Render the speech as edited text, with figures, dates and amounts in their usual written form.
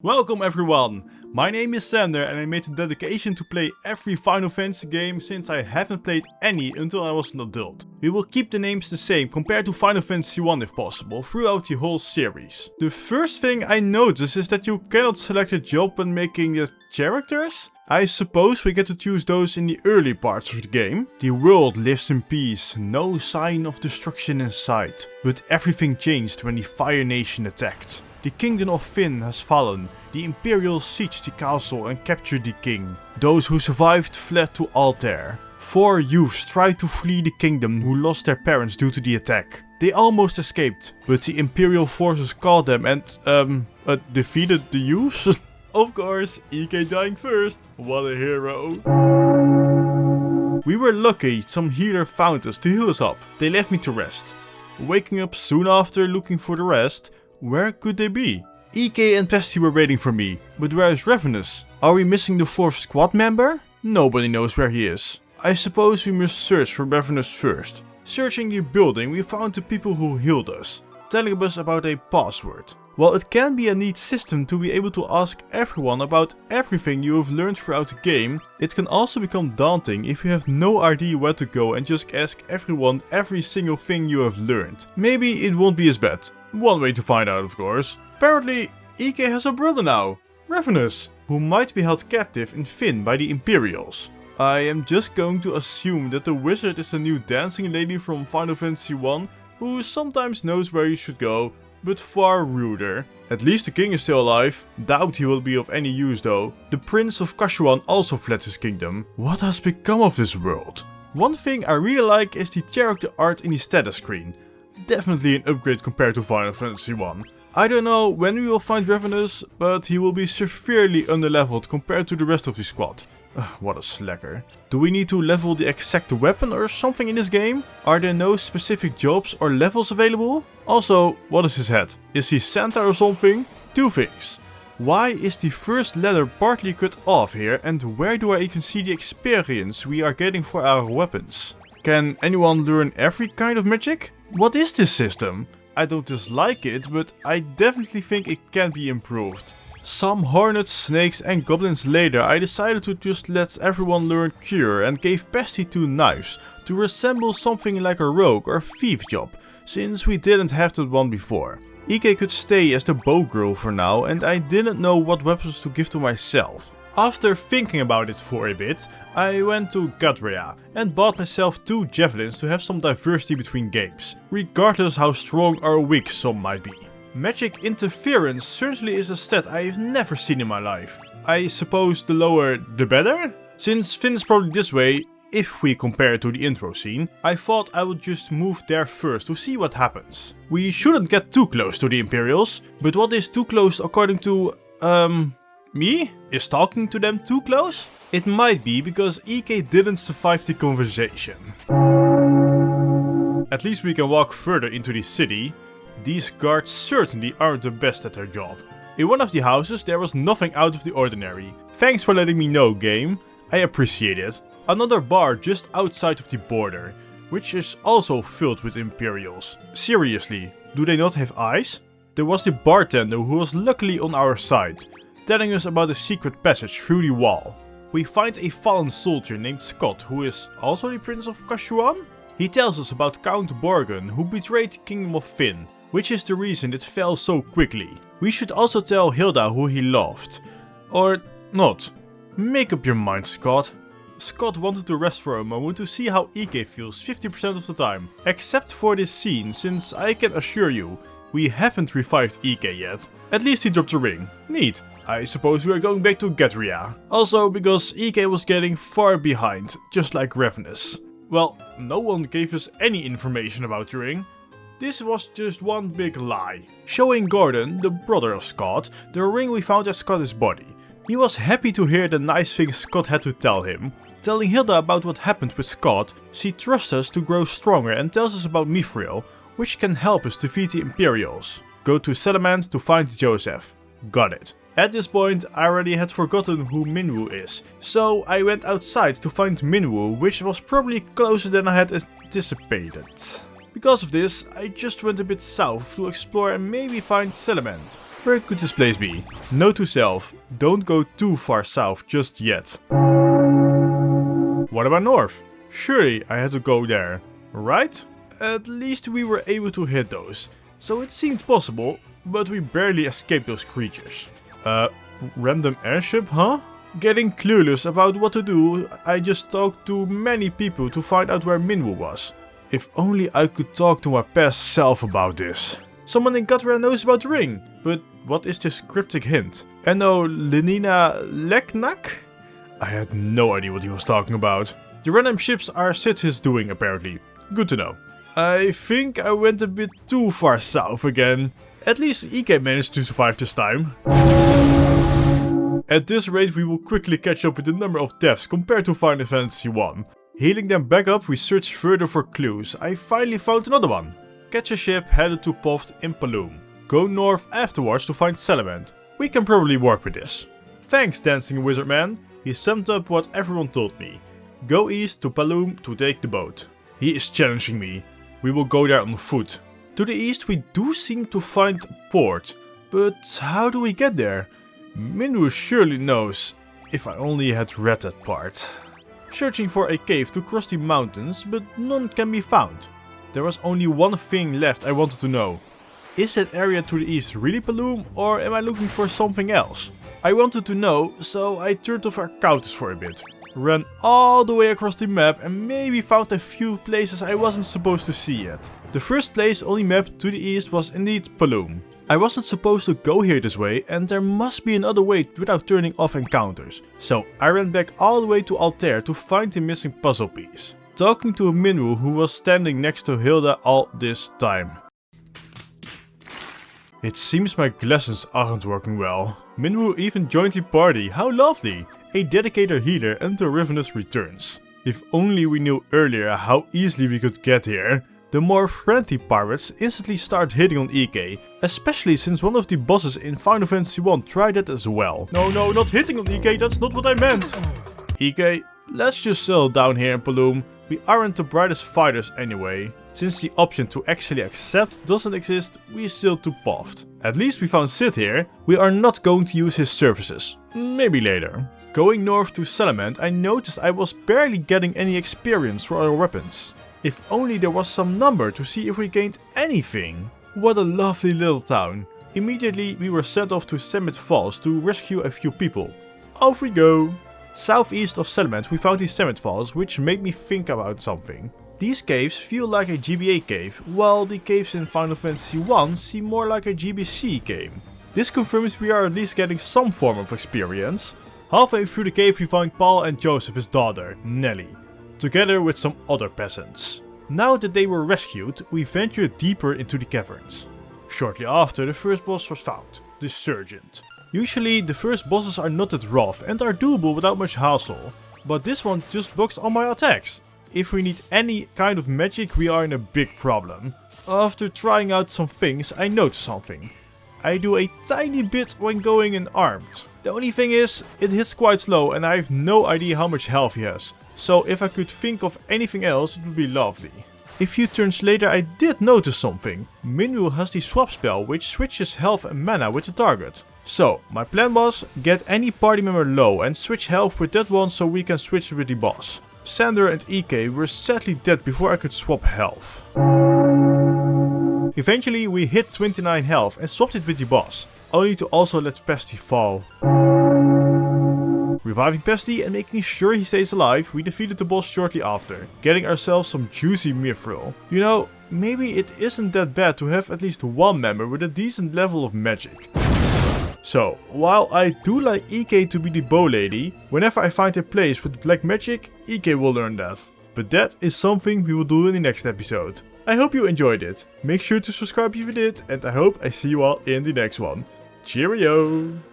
Welcome everyone! My name is Sander and I made a dedication to play every Final Fantasy game since I haven't played any until I was an adult. We will keep the names the same compared to Final Fantasy 1 if possible, throughout the whole series. The first thing I notice is that you cannot select a job when making the characters. I suppose we get to choose those in the early parts of the game. The world lives in peace, no sign of destruction in sight. But everything changed when the Fire Nation attacked. The kingdom of Fynn has fallen, the Imperials sieged the castle and captured the king. Those who survived fled to Altair. 4 youths tried to flee the kingdom who lost their parents due to the attack. They almost escaped, but the Imperial forces caught them and, defeated the youths? Of course, EK dying first. What a hero. We were lucky some healer found us to heal us up. They left me to rest. Waking up soon after looking for the rest. Where could they be? EK and Pesty were waiting for me, but where is Ravenous? Are we missing the 4th squad member? Nobody knows where he is. I suppose we must search for Ravenous first. Searching the building, we found the people who healed us, telling us about a password. While it can be a neat system to be able to ask everyone about everything you have learned throughout the game, it can also become daunting if you have no idea where to go and just ask everyone every single thing you have learned. Maybe it won't be as bad. One way to find out, of course. Apparently, EK has a brother now, Ravenous, who might be held captive in Fynn by the Imperials. I am just going to assume that the wizard is the new dancing lady from Final Fantasy 1, who sometimes knows where you should go, but far ruder. At least the king is still alive. Doubt he will be of any use though. The prince of Kashuan also fled his kingdom. What has become of this world? One thing I really like is the character art in the status screen. Definitely an upgrade compared to Final Fantasy 1. I don't know when we will find Ravenous, but he will be severely underleveled compared to the rest of the squad. What a slacker. Do we need to level the exact weapon or something in this game? Are there no specific jobs or levels available? Also, what is his head? Is he Santa or something? 2 things. Why is the first letter partly cut off here and where do I even see the experience we are getting for our weapons? Can anyone learn every kind of magic? What is this system? I don't dislike it, but I definitely think it can be improved. Some hornets, snakes and goblins later, I decided to just let everyone learn Cure and gave Pesty 2 knives to resemble something like a rogue or thief job, since we didn't have that one before. EK could stay as the bow girl for now and I didn't know what weapons to give to myself. After thinking about it for a bit, I went to Gadria and bought myself 2 javelins to have some diversity between games, regardless how strong or weak some might be. Magic interference certainly is a stat I've never seen in my life. I suppose the lower the better? Since Fynn is probably this way, if we compare it to the intro scene, I thought I would just move there first to see what happens. We shouldn't get too close to the Imperials, but what is too close according to, me? Is talking to them too close? It might be because EK didn't survive the conversation. At least we can walk further into the city. These guards certainly aren't the best at their job. In one of the houses there was nothing out of the ordinary. Thanks for letting me know, game. I appreciate it. Another bar just outside of the border, which is also filled with Imperials. Seriously, do they not have eyes? There was the bartender who was luckily on our side, telling us about a secret passage through the wall. We find a fallen soldier named Scott, who is also the Prince of Kashuan. He tells us about Count Borgen, who betrayed the Kingdom of Fynn, which is the reason it fell so quickly. We should also tell Hilda who he loved. Or not. Make up your mind, Scott. Scott wanted to rest for a moment to see how EK feels 50% of the time. Except for this scene, since I can assure you, we haven't revived EK yet. At least he dropped the ring. Neat. I suppose we are going back to Gadria. Also because EK was getting far behind, just like Ravenous. Well, no one gave us any information about the ring. This was just one big lie. Showing Gordon, the brother of Scott, the ring we found at Scott's body. He was happy to hear the nice things Scott had to tell him. Telling Hilda about what happened with Scott, she trusts us to grow stronger and tells us about Mithril, which can help us defeat the Imperials. Go to Salamand to find Joseph. Got it. At this point I already had forgotten who Minwu is, so I went outside to find Minwu, which was probably closer than I had anticipated. Because of this, I just went a bit south to explore and maybe find Salamand. Where could this place be? Note to self, don't go too far south just yet. What about north? Surely I had to go there, right? At least we were able to hit those, so it seemed possible, but we barely escaped those creatures. Random airship, huh? Getting clueless about what to do, I just talked to many people to find out where Minwoo was. If only I could talk to my past self about this. Someone in Guthrie knows about the ring, but what is this cryptic hint? Eno Lenina Leknak? I had no idea what he was talking about. The random ships are Sith's doing apparently. Good to know. I think I went a bit too far south again. At least EK managed to survive this time. At this rate we will quickly catch up with the number of deaths compared to Final Fantasy 1. Healing them back up, we search further for clues. I finally found another one. Catch a ship headed to Poft in Paloom. Go north afterwards to find Salamand. We can probably work with this. Thanks, Dancing Wizard Man. He summed up what everyone told me. Go east to Paloom to take the boat. He is challenging me. We will go there on foot. To the east we do seem to find a port. But how do we get there? Minwoo surely knows, if I only had read that part. Searching for a cave to cross the mountains, but none can be found. There was only one thing left I wanted to know. Is that area to the east really Paloom, or am I looking for something else? I wanted to know, so I turned off our counters for a bit. Ran all the way across the map and maybe found a few places I wasn't supposed to see yet. The first place on the map to the east was indeed Paloom. I wasn't supposed to go here this way and there must be another way without turning off encounters. So I ran back all the way to Altair to find the missing puzzle piece. Talking to Minwoo who was standing next to Hilda all this time. It seems my glasses aren't working well. Minwoo even joined the party, how lovely! A dedicated healer until Ravenous returns. If only we knew earlier how easily we could get here. The more friendly pirates instantly start hitting on EK, especially since one of the bosses in Final Fantasy 1 tried that as well. No, not hitting on EK, that's not what I meant! EK, let's just settle down here in Paloom. We aren't the brightest fighters anyway. Since the option to actually accept doesn't exist, we still too puffed. At least we found Sith here. We are not going to use his services. Maybe later. Going north to Salamand, I noticed I was barely getting any experience for our weapons. If only there was some number to see if we gained anything. What a lovely little town. Immediately we were sent off to Summit Falls to rescue a few people. Off we go. Southeast of Salamand we found the Summit Falls, which made me think about something. These caves feel like a GBA cave, while the caves in Final Fantasy 1 seem more like a GBC game. This confirms we are at least getting some form of experience. Halfway through the cave we find Paul and Joseph, his daughter, Nelly, together with some other peasants. Now that they were rescued, we ventured deeper into the caverns. Shortly after, the first boss was found, the Sergeant. Usually the first bosses are not that rough and are doable without much hassle, but this one just blocks all my attacks. If we need any kind of magic, we are in a big problem. After trying out some things, I noticed something. I do a tiny bit when going unarmed. The only thing is, it hits quite slow and I have no idea how much health he has. So if I could think of anything else, it would be lovely. A few turns later I did notice something. Minwoo has the swap spell which switches health and mana with the target. So my plan was, get any party member low and switch health with that one so we can switch with the boss. Sander and EK were sadly dead before I could swap health. Eventually we hit 29 health and swapped it with the boss, only to also let Pesty fall. Reviving Pesty and making sure he stays alive, we defeated the boss shortly after, getting ourselves some juicy mithril. You know, maybe it isn't that bad to have at least one member with a decent level of magic. So, while I do like EK to be the bow lady, whenever I find a place with black magic, EK will learn that. But that is something we will do in the next episode. I hope you enjoyed it. Make sure to subscribe if you did, and I hope I see you all in the next one. Cheerio!